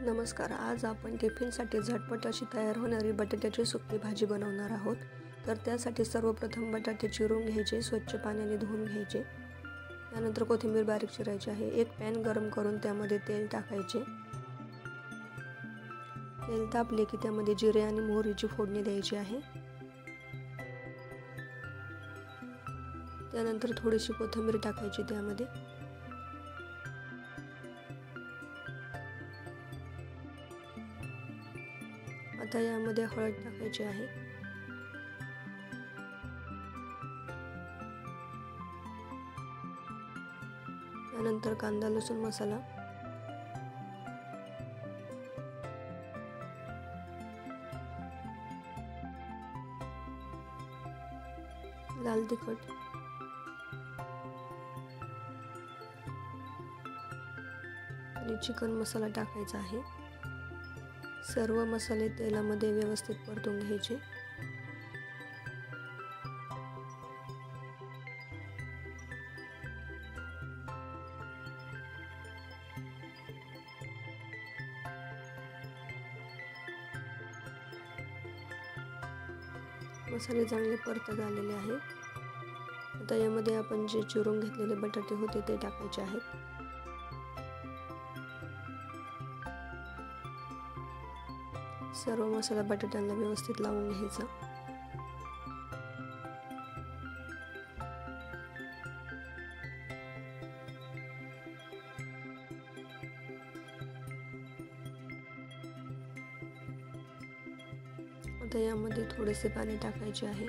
नमस्कार. आज आपण टिफिनसाठी झटपट अशी तयार होणारी बटाट्याची सुकी भाजी बनवणार आहोत. तर त्यासाठी सर्वप्रथम बटाटे चिरून घ्यायचे, स्वच्छ पाण्याने धुवून घ्यायचे. त्यानंतर कोथिंबीर बारीक चिरायची आहे. एक पॅन गरम करून त्यामध्ये तेल टाकायचे. तेल तापले की त्यामध्ये जिरे आणि मोहरीची फोडणी द्यायची आहे. त्यानंतर थोडीशी कोथिंबीर टाकायची त्यामध्ये. आता यामध्ये हळद टाकायची आहे. त्यानंतर कांदा लसूण मसाला, लाल तिखट, आणि चिकन मसाला टाकायचा आहे. सर्व मसाले तेलामध्ये व्यवस्थित परतून घ्यायचे. मसाले चांगले परतत आलेले आहेत. आता यामध्ये आपण जे चिरून घेतलेले बटाटे होते ते टाकायचे आहेत. सर्व मसाला बटाट्यांना व्यवस्थित लावून घ्यायचा. आता यामध्ये थोडेसे पाणी टाकायचे आहे.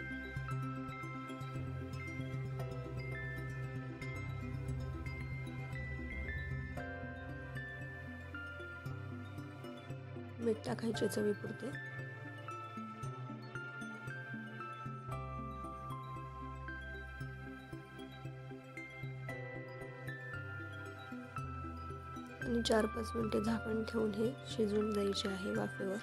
मीठ टाकायचे चवीपुरते. आणि 4-5 मिनिटे झाकण ठेवून हे शिजवून द्यायचे आहे वाफेवर.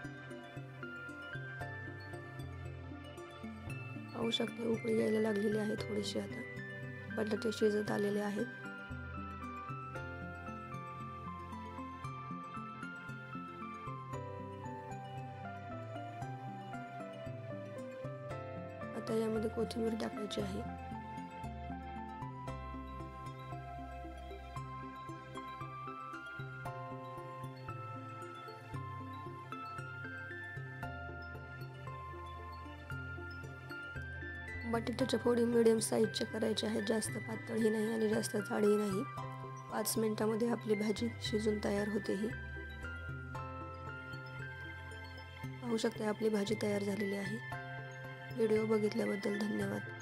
पाहू शकता उकळी यायला लागलेली आहे थोडीशी. आता बटाटे शिजत आलेले आहेत. आता यामध्ये कोथिंबीर टाकायची आहे. बटाट्याच्या फोडी मिडियम साईजच्या करायच्या आहेत. जास्त पातळही नाही आणि जास्त जाडही नाही. 5 मिनिटांमध्ये आपली भाजी शिजून तयार होते. ही पाहू शकता आपली भाजी तयार झालेली आहे. व्हिडिओ बघितल्याबद्दल धन्यवाद.